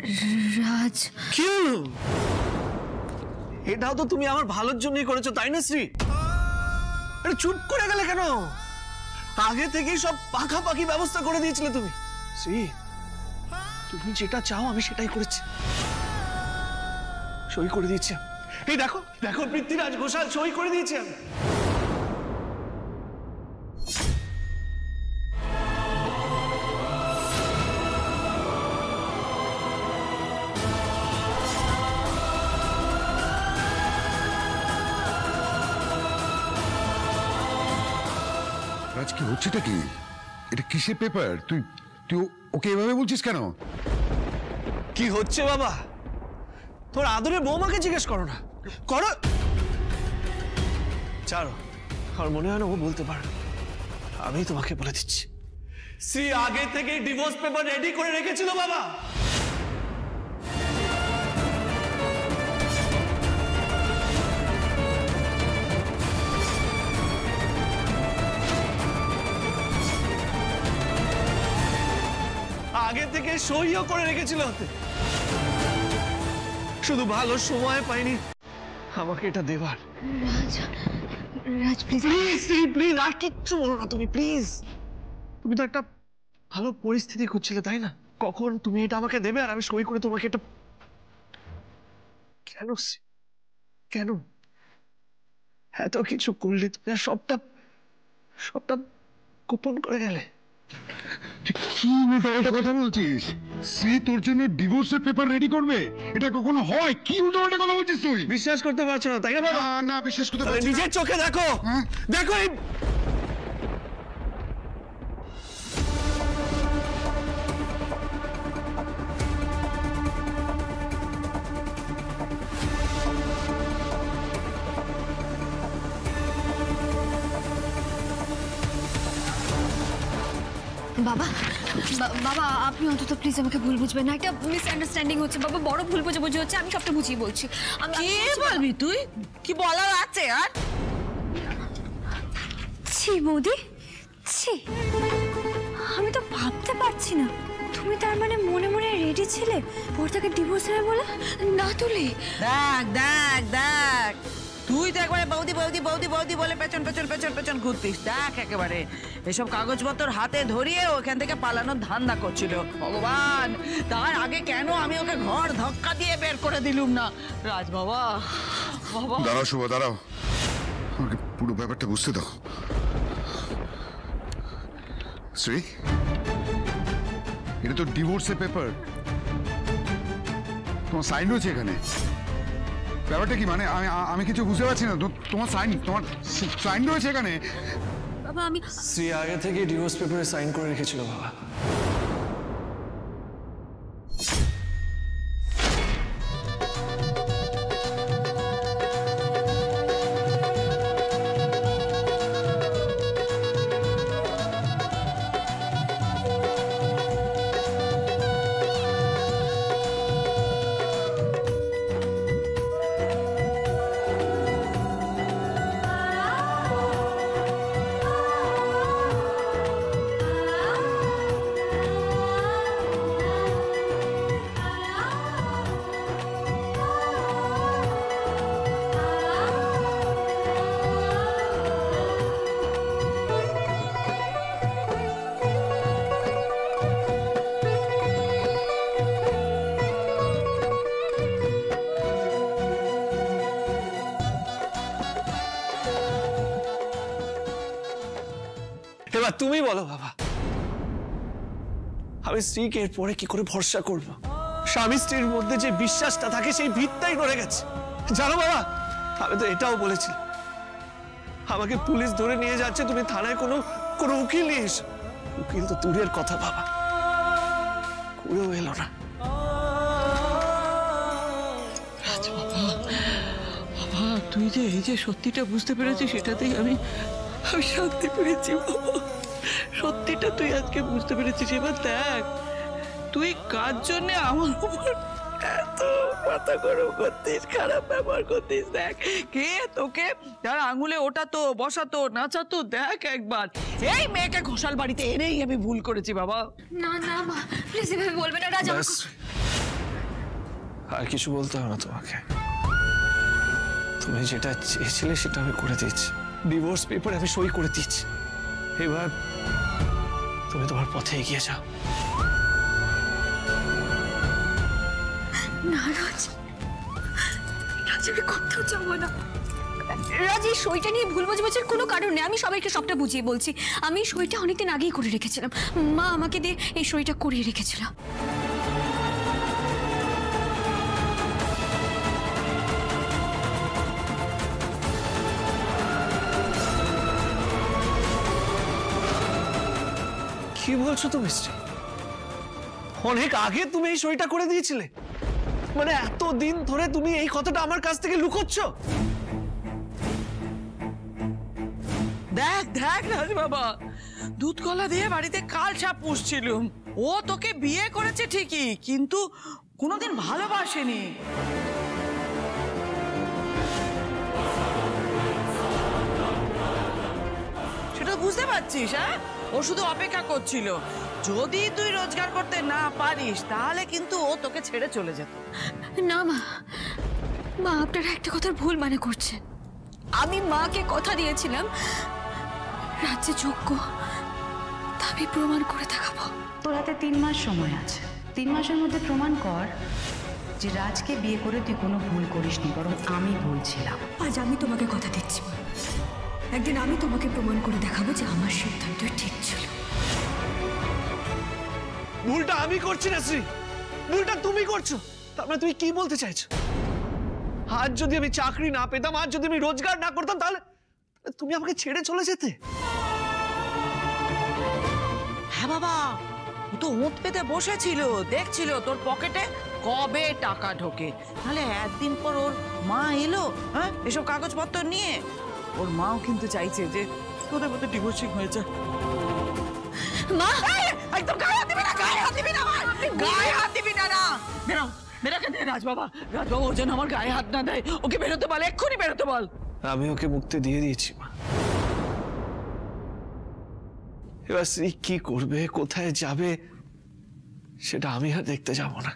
রাজ কি হলো? এটাও তো তুমি আমার ভালোর জন্যই করেছো, তাই না শ্রী? আরে চুপ করে গেলে কেন? আগে থেকেই সব পাকাপাকি ব্যবস্থা করে দিয়েছিলে তুমি। শ্রী, তুমি যেটা চাও আমি সেটাই করেছি, সই করে দিয়েছি। এই দেখো দেখো, পৃথ্বীরাজ ঘোষাল সই করে দিয়েছি আমি। রাজ, কি হচ্ছেটা কি? এটা কিসের পেপার? তুই তুই ওকে এভাবে বলছিস কেন? কি হচ্ছে বাবা? তোর আদরের বৌমাকে জিজ্ঞেস করো না। করো, ছাড়ো। আমার মনে হয় না ও বলতে পারবে। আমি তোমাকে বলে দিচ্ছি, শ্রী আগে থেকে ডিভোর্স পেপার রেডি করে রেখেছিল বাবা। আগে থেকে সইও করে রেখেছিল, শুধু ভালো সময় পাইনি আমাকে এটা দেবার। Raj Raj please please please, আর কিচ্ছু বলো না তুমি, প্লিজ। তুমি তো একটা ভালো পরিস্থিতি খুঁজছিলে, তাই না? কখন তুমি এটা আমাকে দেবে আর আমি সই করে তোমাকে এটা। কেন কেন এত কিছু করলে তুমি? সবটা সবটা গোপন করে গেলে। কি উল্টোপাল্টা কথা বলছিস? শ্রী তোর জন্য ডিভোর্সের পেপার রেডি করবে? এটা কখনো হয়? কি উল্টোপাল্টা কথা বলছিস তুই? বিশ্বাস করতে পারছো না, তাই না? না, বিশ্বাস করতে পারছি না। নিজের চোখে দেখো, দেখো এই। বাবা বাবা আপনি অন্তত প্লিজ আমাকে ভুল বুঝবেন না, একটা মিসআন্ডারস্ট্যান্ডিং হচ্ছে বাবা, বড় ভুল বোঝাবুঝি হচ্ছে, আমি সবটা বুঝিয়ে বলছি। কি বলবি তুই? কি বলার আছে আর? ছি বৌদি, ছি, আমি তো ভাবতে পারছি না তুমি তার মানে মনে মনে রেডি ছিলে পর্দাকে ডিভোর্স হবে বলে? না তুলি, দেখ দেখ দেখ, তুই তো একবারে বৌদি বৌদি বৌদি বৌদি বলে পেছন পেছন পেছন পেছন ঘুরতিস। দেখ একেবারে এসব কাগজপত্র হাতে ধরিয়ে ওখান থেকে পালানোর ধান্দা করছিল। ভগবান, তার আগে কেন আমি ওকে ঘর ধাক্কা দিয়ে বের করে দিলুম না? রাজ বাবা, বাবা দাঁড়াও শুভ, দাঁড়াও, আমাকে পুরো ব্যাপারটা বুঝতে দাও। শ্রী, এটা তো ডিভোর্সের পেপার, তোমার সাইন রয়েছে এখানে। ব্যাপারটা কি মানে? আমি কিছু বুঝতে পারছি না। তোমার সাইন রয়েছে এখানে। বাবা আমি শ্রী আগে থেকে ডিভোর্স পেপারে সাইন করে রেখেছিল বাবা। এবার তুমি বলো বাবা, আমি স্ত্রীকে এরপরে কি করে ভরসা করব? স্বামী স্ত্রীর মধ্যে যে বিশ্বাসটা থাকে সেই ভিতটাই নড়ে গেছে। জানো বাবা, আমি তো এটাও বলেছি, আমাকে পুলিশ ধরে নিয়ে যাচ্ছে, তুমি থানায় কোনো উকিল নিয়ে এসো। উকিল তো দূরের কথা বাবা, করেও এলো না। বাবা, তুই যে এই যে সত্যিটা বুঝতে পেরেছিস, সেটাতেই আমি শান্তি পেয়েছি বাবা। সত্যিটা তুই আজকে বুঝতে পেরেছিস। এবার দেখ তুই কার জন্য আমার উপর এত মাথা গরম করতিস, খারাপ ব্যবহার করতিস। দেখ কে তোকে যার আঙুলে ওঠাতো, বসাতো, নাচাতো, দেখ একবার এই মেয়েকে ঘোষাল বাড়িতে এনেই আমি ভুল করেছি বাবা। না না মা প্লিজ এভাবে বলবে না। রাজা আর কিছু বলতে হবে না তোমাকে। তুমি যেটা চেয়েছিলে সেটা আমি করে দিয়েছি। ডিভোর্স পেপারে আমি সই করে দিয়েছি। এবার তুমি তোমার পথে এগিয়ে যাও। না রাজ, রাজ আমি কোথাও যাবো না। রাজ, এই সইটা নিয়ে ভুল বোঝাবুঝির কোনো কারণ নেই। আমি সবাইকে সবটা বুঝিয়ে বলছি। আমি সইটা অনেকদিন আগেই করে রেখেছিলাম। মা আমাকে দিয়ে এই সইটা করিয়ে রেখেছিল। কি বলছো তুমি শ্রী? অনেক আগে তুমি এই সইটা করে দিয়েছিলে? মানে এতদিন ধরে তুমি এই কথাটা আমার কাছ থেকে লুকোচ্ছ? দেখ দেখ রাজ বাবা, দুধ কলা দিয়ে বাড়িতে কাল সাপ পুষছিলুম। ও তোকে বিয়ে করেছে ঠিকই, কিন্তু কোনোদিন ভালোবাসেনি। সেটা বুঝতে পারছিস? হ্যাঁ, ও শুধু অপেক্ষা করছিল। যদি তুই রোজগার করতে না পারিস তাহলে কিন্তু ও তোকে ছেড়ে চলে যেত। না মা, মা আপনারা একটা কথার ভুল মানে করছেন। আমি মাকে কথা দিয়েছিলাম রাজ্যে যোগ্য, তা আমি প্রমাণ করে দেখাবো। তোর হাতে 3 মাস সময় আছে। 3 মাসের মধ্যে প্রমাণ কর যে রাজকে বিয়ে করে তুই কোনো ভুল করিসনি, বরং আমি ভুল ছিলাম। আজ আমি তোমাকে কথা দিচ্ছি, একদিন আমি তোমাকে প্রমাণ করে দেখাবো যে আমার সিদ্ধান্ত ঠিক ছিল। ভুলটা আমি করছি না শ্রী, ভুলটা তুমি করছো। তার মানে তুমি কি বলতে চাইছো? আজ যদি আমি চাকরি না পেতাম, আজ যদি আমি রোজগার না করতাম, তাহলে তুমি আমাকে ছেড়ে চলে যেতে? হ্যাঁ বাবা, ও তো ওঁত পেতে বসেছিল, দেখছিল তোর পকেটে কবে টাকা ঢোকে। তাহলে একদিন পর ওর মা এলো, হ্যাঁ, এসব কাগজপত্র নিয়ে। ওর মাও কিন্তু চাইছে যে তোদের মধ্যে ডিভোর্সিং হয়েছে। মা, একদম গায়ে হাত দিবি না, গায়ে হাত দিবি না, গায়ে হাত দিবি না। না বেরো, বেরোকে দে রাজ বাবা। রাজ বাবা ও যেন আমার গায়ে হাত না দেয়। ওকে বেরোতে বল, এক্ষুনি বেরোতে বল। আমি ওকে মুক্তি দিয়ে দিয়েছি মা। এবার শ্রী কি করবে, কোথায় যাবে, সেটা আমি আর দেখতে যাব না।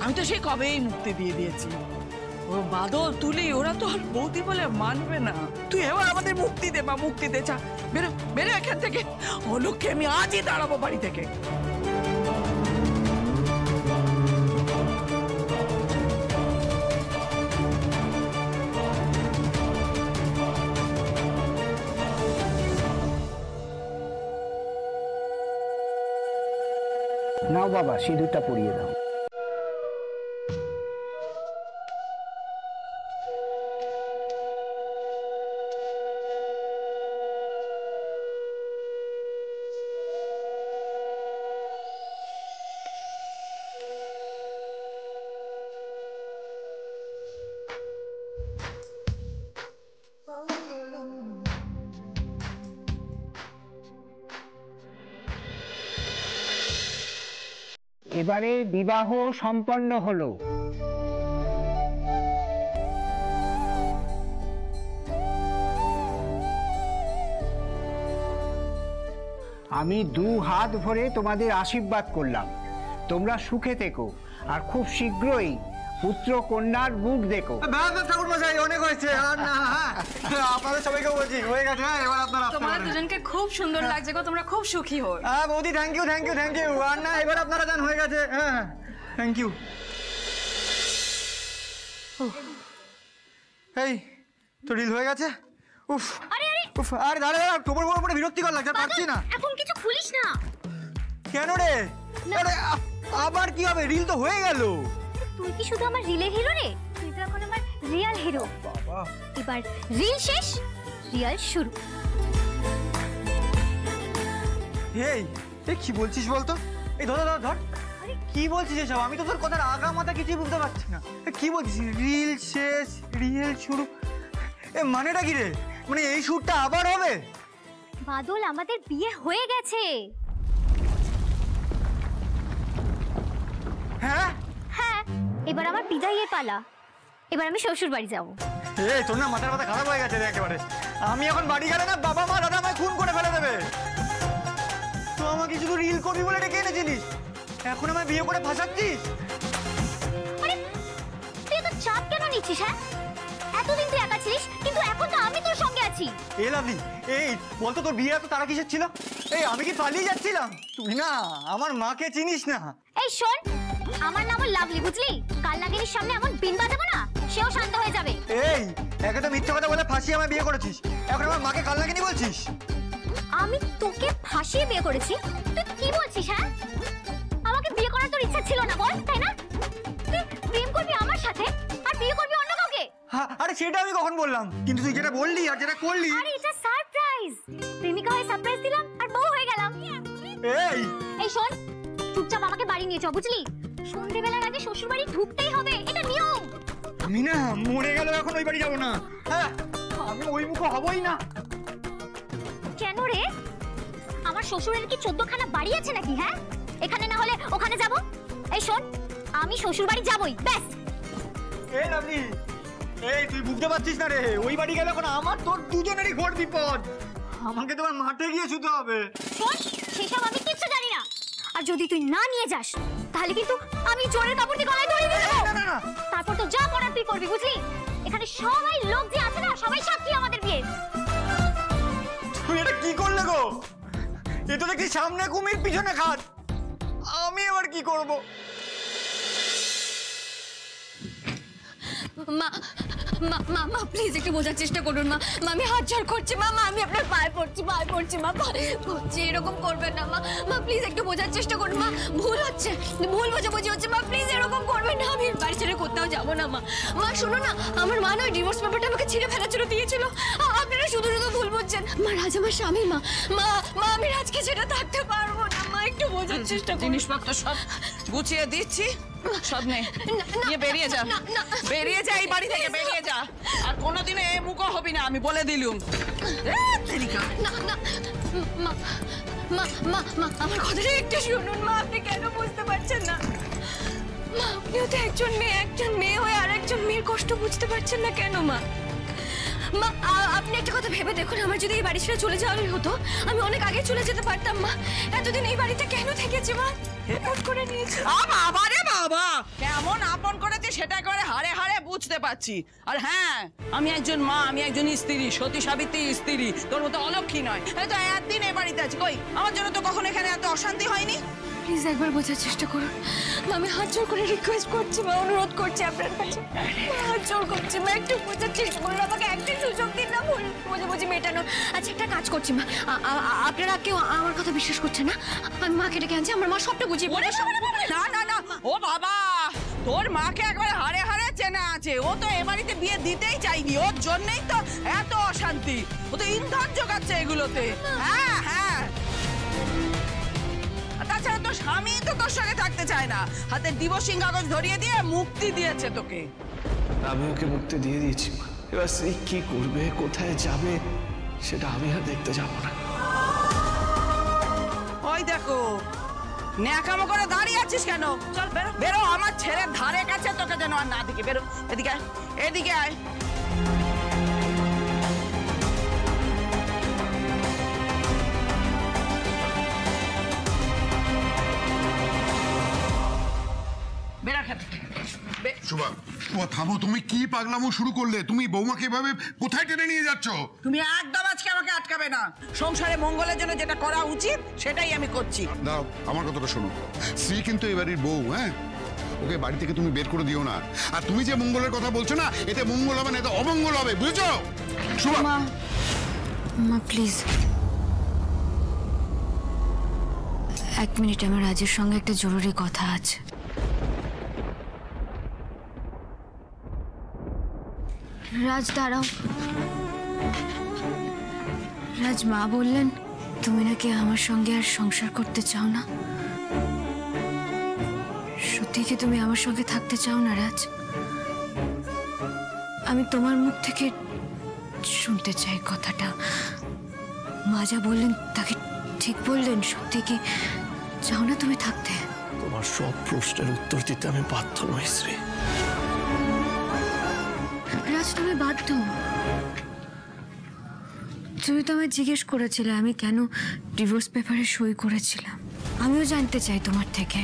আমি তো সে কবেই মুক্তি দিয়ে দিয়েছি। ও বাদল তুলি ওরা তো আর বৌদি বলে মানবে না। তুই এবার আমাদের মুক্তি দে বা মুক্তি দে। চা বেরো, বেরো এখান থেকে। অলোককে আমি আজই দাঁড়াবো বাড়ি থেকে। নাও বাবা, সিঁদুরটা পরিয়ে দাও। এবারে বিবাহ সম্পন্ন হলো। আমি 2 হাত ভরে তোমাদের আশীর্বাদ করলাম। তোমরা সুখে থেকো, আর খুব শীঘ্রই পুত্র কন্যার মুখ দেখো। ঠাকুর মশাই, অনেক হয়েছে আর না। আপনাদের সবাইকে বলছি হয়ে গেছে। এবার আপনারা তোমাদের দুজনকে খুব সুন্দর লাগছে গো, তোমরা খুব সুখী হও। হ্যাঁ বৌদি, thank you thank you thank you. আর না, এবার আপনারা যান, হয়ে গেছে। হ্যাঁ থ্যাংক ইউ। এই তো রিল হয়ে গেছে। উফ উফ, আরে দাঁড়া দাঁড়া, টোপর বড় পরে বিরক্তিকর লাগছে, পারছি না। এখন কিছু খুলিস না কেন রে? আরে আবার কি হবে? রিল তো হয়ে গেল। তুই কি শুধু আমার রিলের হিরো রে? তুই তো এখন আমার রিয়েল হিরো। এবার রিল শেষ, রিয়েল শুরু। এই কি বলছিস বলতো? এই ধর ধর ধর, কি বলছিস এসব? আমি তো তোর কথার আগা মাথা কিছুই বুঝতে পারছি না। কি বলছিস? রিল শেষ, রিয়েল শুরু, এ মানেটা কি রে? মানে এই শুটটা আবার হবে? বাদল, আমাদের বিয়ে হয়ে গেছে। হ্যাঁ হ্যাঁ, এবার আমার বিদায়ের পালা। এবার আমি শ্বশুর বাড়ি যাব। এই তোর না মাথার মাথা খারাপ হয়ে গেছে রে একেবারে। আমি এখন বাড়ি গেলে না বাবা মা দাদা আমায় খুন করে ফেলে দেবে। আমাকে শুধু রিল করবি বলে ডেকে এনেছিলিস, এখন আমায় বিয়ে করে ফাঁসাচ্ছিস। আরে তুই তো চাপ কেন নিচ্ছিস? হ্যাঁ, এতদিন তুই একা ছিলিস, কিন্তু এখন তো আমি তোর সঙ্গে আছি। এই লাভলি, এই বলতো তোর বিয়ে এত তারা কিসের ছিল? এই আমি কি পালিয়ে যাচ্ছিলাম? তুই না আমার মাকে চিনিস না। এই শোন, আমার নাম লাভলি, বুঝলি? কাল নাগিনীর সামনে এমন বিন বাজাবো না, সেও শান্ত হয়ে যাবে। এই একে তো মিথ্যা কথা বলে ফাঁসিয়ে আমায় বিয়ে করেছিস, এখন আমার মাকে কাল নাগিনী বলছিস? আমি তোকে ফাঁসিয়ে বিয়ে করেছি? তুই কি বলছিস? হ্যাঁ, আমাকে বিয়ে করার তোর ইচ্ছা ছিল না, বল, তাই না? তুই প্রেম করবি আমার সাথে আর বিয়ে করবি অন্য কাউকে? আরে সেটা আমি কখন বললাম? কিন্তু তুই যেটা বললি আর যেটা করলি। আরে এটা সারপ্রাইজ। প্রেমিকা হয়ে সারপ্রাইজ দিলাম আর বউ হয়ে গেলাম। এই শোন, চুপচাপ আমাকে বাড়ি নিয়ে চল, বুঝলি? সন্ধ্যেবেলার আগে শ্বশুর বাড়ি ঢুকতেই হবে, এটা নিয়ম। আমি না মরে গেল এখন ওই বাড়ি যাবো না। হ্যাঁ, আমি ওই মুখ হবই না। কেন রে? আমার শ্বশুরের কি 14 খানা বাড়ি আছে নাকি? হ্যাঁ, এখানে না হলে ওখানে যাব। এই শোন, আমি শ্বশুর বাড়ি যাবই, ব্যাস। এই লাভলি, এই তুই বুঝতে পারছিস না রে, ওই বাড়ি গেলে এখন আমার তোর দুজনেরই ঘোর বিপদ। আমাকে তোমার মাঠে গিয়ে শুতে হবে। শোন, সেসব আমি কিচ্ছু জানি না। আর যদি তুই না নিয়ে যাস তাহলে কিন্তু আমি জোরের কাপড় দিয়ে গলায় দড়ি দিয়ে দেবো। না, তারপর তো যা করার তুই করবি, বুঝলি? এখানে সবাই লোক যে আছে না, সবাই সাক্ষী আমাদের বিয়ে। তুই এটা কি করলে গো? এ তো দেখছি সামনে কুমির পিছনে খাট। আমি এবার কি করব? মা মা মা মা প্লিজ একটু বোঝার চেষ্টা করুন মা। মা আমি হাত জোড় করছি মা, আমি আপনার পায়ে পড়ছি মা, পড়ছি, এরকম করবেন না মা। মা প্লিজ একটু বোঝার চেষ্টা করুন মা, ভুল হচ্ছে, ভুল বোঝাবুঝি হচ্ছে মা, প্লিজ এরকম করবেন না। আমি বাড়ি ছেড়ে কোথাও যাবো না মা। মা শুনো না, আমার মা নয় ডিভোর্স পেপারটা আমাকে ছিঁড়ে ফেলার জন্য দিয়েছিল। আপনারা শুধু শুধু ভুল বুঝছেন। মা রাজ আমার স্বামী মা, মা আমি রাজকে ছেড়ে থাকতে পারবো না মা, একটু বোঝার চেষ্টা করুন। জিনিসপত্র সব গুছিয়ে দিচ্ছি, সব নেই, নিয়ে বেরিয়ে যা, বেরিয়ে যা এই বাড়ি থেকে, বেরিয়ে যা। আর কোনোদিনও এ মুখো হবি না, আমি বলে দিলুম। না না মা মা মা মা আমার কথাটা একটু শুনুন মা, আপনি কেন বুঝতে পারছেন না? মা আপনিও তো একজন মেয়ে হয়ে আর একজন মেয়ের কষ্ট বুঝতে পারছেন না কেন মা? মা আপনি একটা কথা ভেবে দেখুন, আমার যদি এই বাড়ি ছেড়ে চলে যাওয়ারই হতো আমি অনেক আগে চলে যেতে পারতাম মা। এতদিন এই বাড়িতে কেন থেকেছি মা? আপন করে নিয়েছি। বাবা রে বাবা, কেমন আপন করেছে সেটা করে হাড়ে হাড়ে বুঝতে পারছি। আর হ্যাঁ, আমি একজন মা, আমি একজন স্ত্রী, সতী সাবিত্রী স্ত্রী, তোর মতো অলক্ষী নয়। এই তো একদিন এই বাড়িতে আছি, কই আমার জন্য তো কখনো এখানে এত অশান্তি হয়নি। প্লিজ একবার বোঝার চেষ্টা করুন মা, আমি হাত জোর করে রিকোয়েস্ট করছি মা, অনুরোধ করছি আপনার কাছে, হাত জোর করছি মা, একটু বোঝার চেষ্টা করুন, আমাকে একটা সুযোগ দিন না ভুল বোঝাবুঝি মেটানোর। আচ্ছা একটা কাজ করছি মা, আপনারা কেউ আমার কথা বিশ্বাস করছেন না? আমি মাকে ডেকে আনছি, আমার মা সবটা বুঝিয়ে বলে। না না না, ও বাবা, তোর মাকে একবার হাড়ে হাড়ে চেনা আছে। ও তো এ বাড়িতে বিয়ে দিতেই চাইনি, ওর জন্যই তো এত অশান্তি। ও তো ইন্ধন জোগাচ্ছে এগুলোতে। হ্যাঁ হ্যাঁ, তাছাড়া তোর স্বামী তো তোর সঙ্গে থাকতে চায় না, হাতে ডিভোর্সিং কাগজ ধরিয়ে দিয়ে মুক্তি দিয়েছে তোকে। আমি ওকে মুক্তি দিয়ে দিয়েছি মা, এবার সেই কি করবে, কোথায় যাবে সেটা আমি আর দেখতে যাবো না। ওই দেখো, ন্যাকামো করে দাঁড়িয়ে আছিস কেন? চল বেরো, বেরো, আমার ছেলের ধারে কাছে তোকে যেন আর না দেখি। বেরো, এদিকে আয়, এদিকে আয়। শোভা, থামো, তুমি কি পাগলামো শুরু করলে? তুমি বৌমাকে এভাবে কোথায় টেনে নিয়ে যাচ্ছ? তুমি একদম আজকে আমাকে আটকাবে না। সংসারে মঙ্গলের জন্য যেটা করা উচিত সেটাই আমি করছি। দাও আমার কথাটা শোনো, শ্রী কিন্তু এই বাড়ির বউ। হ্যাঁ, ওকে বাড়ি থেকে তুমি বের করে দিও না। আর তুমি যে মঙ্গলের কথা বলছো না, এতে মঙ্গল হবে না, এতে অমঙ্গল হবে, বুঝছো? শোভা মা প্লিজ 1 মিনিট, আমার রাজের সঙ্গে একটা জরুরি কথা আছে। রাজ দাঁড়াও। রাজ, মা বললেন তুমি নাকি আমার সঙ্গে আর সংসার করতে চাও না। সত্যি কি তুমি আমার সঙ্গে থাকতে চাও না রাজ? আমি তোমার মুখ থেকে শুনতে চাই কথাটা। মা যা বললেন তাকে ঠিক বললেন? সত্যি কি চাও না তুমি থাকতে? তোমার সব প্রশ্নের উত্তর দিতে আমি বাধ্য নই শ্রী। রাজ তুমি বাধ্য। তুমি তো আমায় জিজ্ঞেস করেছিলে আমি কেন ডিভোর্স পেপারে সই করেছিলাম। আমিও জানতে চাই তোমার থেকে।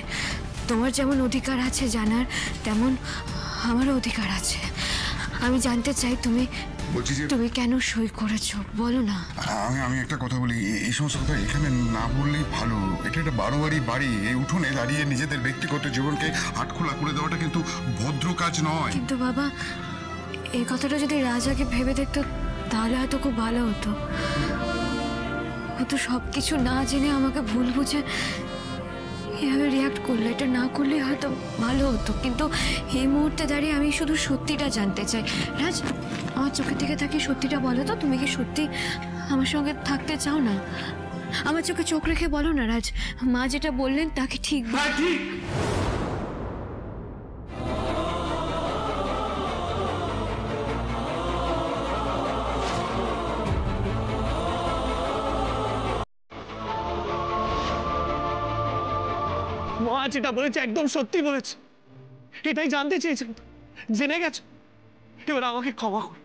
তোমার যেমন অধিকার আছে জানার, তেমন আমারও অধিকার আছে। আমি জানতে চাই তুমি বলছি যে তুমি কেন সই করেছো, বলো না। আমি একটা কথা বলি, এই সমস্ত কথা এখানে না বললেই ভালো। এটা একটা বারোয়ারি বাড়ি, এই উঠোনে দাঁড়িয়ে নিজেদের ব্যক্তিগত জীবনকে আটখোলা করে দেওয়াটা কিন্তু ভদ্র কাজ নয়। কিন্তু বাবা, এই কথাটা যদি রাজাকে ভেবে দেখতো তাহলে হয়তো খুব ভালো হতো। ও তো সবকিছু না জেনে আমাকে ভুল বুঝে এভাবে রিয়াক্ট করলো। এটা না করলে হয়তো ভালো হতো, কিন্তু এই মুহূর্তে দাঁড়িয়ে আমি শুধু সত্যিটা জানতে চাই। রাজ, আমার চোখের দিকে তাকিয়ে সত্যিটা বলো তো, তুমি কি সত্যি আমার সঙ্গে থাকতে চাও না? আমার চোখে চোখ রেখে বলো না রাজ, মা যেটা বললেন তাকে ঠিক ঠিক। মা যেটা বলেছে একদম সত্যি বলেছে, এটাই জানতে চেয়েছেন, জেনে গেছো। এবার আমাকে ক্ষমা করো,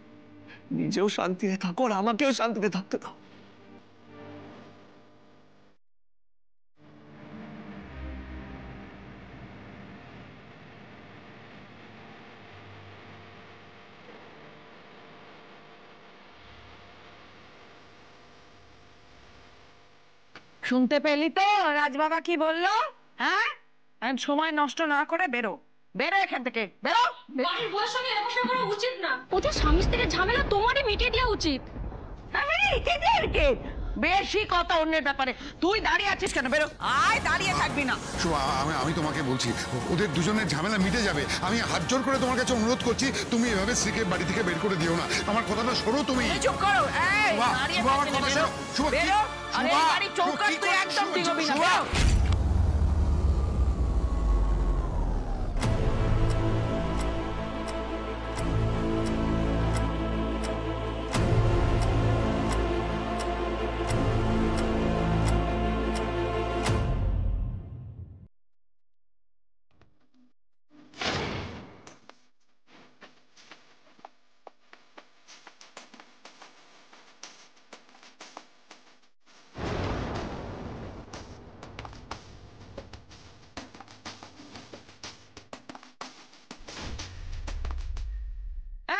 নিজেও শান্তিতে থাকো আর আমাকেও শান্তিতে থাকতে দাও। শুনতে পেলি তো রাজবাবা কি বললো? হ্যাঁ, সময় নষ্ট না করে বেরো, বেরো এখান থেকে, বেরো। বাড়ির বউয়ের সঙ্গে এরকম করা উচিত না। ওদের স্বামী স্ত্রীর ঝামেলা তোমারই মিটিয়ে দেওয়া উচিত। বেশি কথা অন্যের ব্যাপারে। তুই দাঁড়িয়ে আছিস কেন? বেরো, আয়, দাঁড়িয়ে থাকবি না। আমি তোমাকে বলছি, ওদের দুজনের ঝামেলা মিটে যাবে। আমি হাত জোর করে তোমার কাছে অনুরোধ করছি, তুমি এভাবে স্ত্রীকে বাড়ি থেকে বের করে দিও না। আমার কথাটা শোনো তুমি। চুপ করো, এই দাঁড়িয়ে আমার কথা শোনো। শুভ, বেরো, আরে এই বাড়ির চৌকাঠ তুই একদম দিগবি না, বেরো।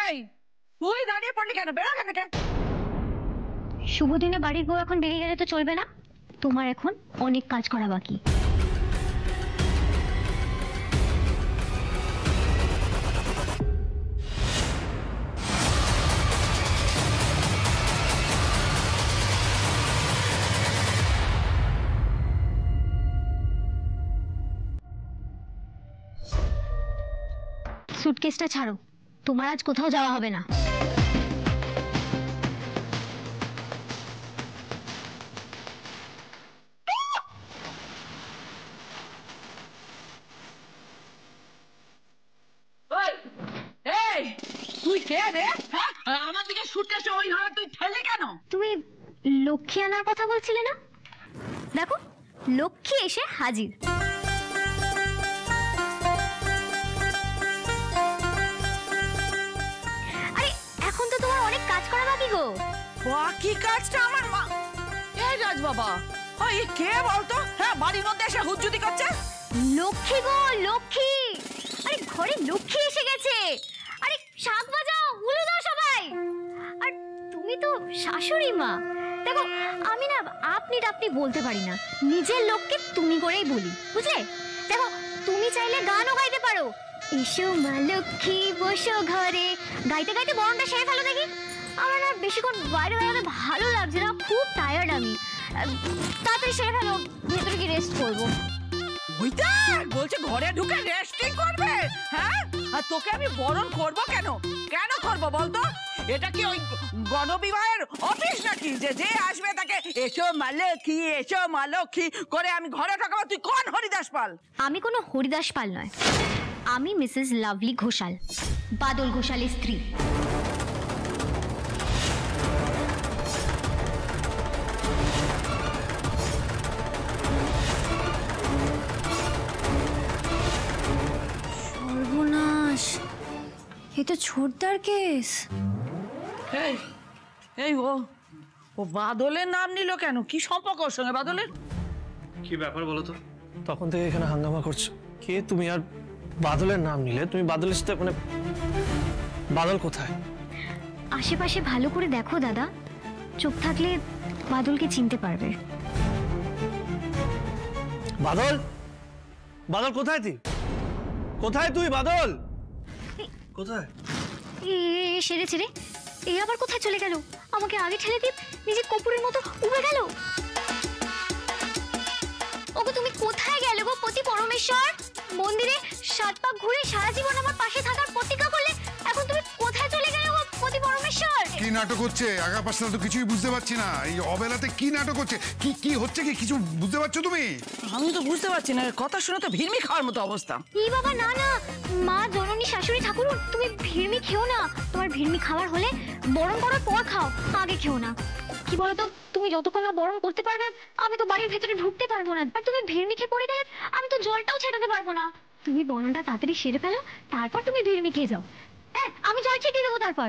এই তুই দাঁড়িয়ে পড়লি কেন? বেরো এখান থেকে। শুভ দিনে বাড়ির বউ এখন বেরিয়ে গেলে তো চলবে না, তোমার এখন অনেক কাজ করা বাকি। সুটকেসটা ছাড়ো, তোমার আজ কোথাও যাওয়া হবে না। এই তুই কে রে? আমার দিকে সুটকেসটা ওইভাবে তুই ঠেলে কেন? তুমি লক্ষ্মী আনার কথা বলছিলে না? দেখো, লক্ষ্মী এসে হাজির। আরে এখন তো তোমার অনেক কাজ করা বাকি গো। বাকি কাজটা আমার মা। এই রাজ বাবা, এই কে বলতো? হ্যাঁ, বাড়ির মধ্যে এসে হুজ্জুতি করছে। লক্ষ্মী গো, লক্ষ্মী। আরে ঘরে লক্ষ্মী এসে গেছে। আরে শাক বাজাও, উলু দাও সবাই। আর তুমি তো শাশুড়ি মা। দেখো, আমি না আপনি বলতে পারি না, নিজের লোককে তুমি করেই বলি, বুঝলে? দেখো, তুমি চাইলে গানও গাইতে পারো। এসো মা লক্ষ্মী বসো ঘরে, গাইতে গাইতে বরণটা সেরে ফেলো দেখি। আমার না বেশিক্ষণ বাইরে বেরোতে ভালো লাগছে না, খুব টায়ার্ড আমি। তাড়াতাড়ি সেরে ফেলো, ভেতরে কি রেস্ট করবো। ওইটা বলছে ঘরে ঢুকে রেস্টিং করবে। হ্যাঁ, আর তোকে আমি বরণ করব কেন? কেন করব বলতো? এটা কি ওই গণবিবাহের অফিস নাকি যে যে আসবে তাকে এসো মা লক্ষ্মী, এসো মা লক্ষ্মী করে আমি ঘরে ঢোকাবো? তুই কোন হরিদাস পাল? আমি কোনো হরিদাস পাল নয়, আমি মিসেস লাভলি ঘোষাল, বাদল ঘোষালের স্ত্রী। সর্বনাশ, এ তো ছোটদার কেস। এই ও বাদলের নাম নিল কেন? কি সম্পর্ক ওর সঙ্গে বাদলের? কি ব্যাপার বলো তো? তখন থেকে এখানে হাঙ্গামা করছো। কে তুমি? আর বাদলের নাম নিলে, তুমি বাদলের সাথে মানে বাদল কোথায়? আশেপাশে ভালো করে দেখো দাদা, চোখ থাকলে বাদলকে চিনতে পারবে। বাদল? বাদল কোথায় তুই? কোথায় তুই বাদল? কোথায়? সেরেছে রে, এ আবার কোথায় চলে গেল? আমাকে আগে ঠেলে দিয়ে নিজে কপুরের মতো উবে গেল। ওগো তুমি কোথায় গেলে গো পতি পরমেশ্বর? মন্দিরে 7 পাক ঘুরে সারা জীবন আমার পাশে থাকার প্রতিজ্ঞা করলে, এখন তুমি কোথায় চলে গেলে গো পতি পরমেশ্বর? কি নাটক হচ্ছে আগা পাশটা তো কিছুই বুঝতে পারছি না। এই অবেলাতে কি নাটক হচ্ছে, কি কি হচ্ছে, কি কিছু বুঝতে পারছো তুমি? আমি তো বুঝতে পারছি না, কথা শুনে তো ভিড়মি খাওয়ার মতো অবস্থা। এই বাবা না না, মা জননী শাশুড়ি ঠাকুর, তুমি ভিড়মি খেও না। তোমার ভিড়মি খাবার হলে বরণ করার পর খাও, আগে খেও না। কি বলতো, তুমি যতক্ষণ না বরণ করতে পারবে আমি তো বাড়ির ভেতরে ঢুকতে পারবো না। আর তুমি ভিড়মি খেয়ে পড়ে গেলে আমি তো জলটাও ছেটাতে পারবো না। তুমি বরণটা তাড়াতাড়ি সেরে ফেলো, তারপর তুমি ভিড়মি খেয়ে যাও। হ্যাঁ, আমি জল ছেটিয়ে দেবো তারপর।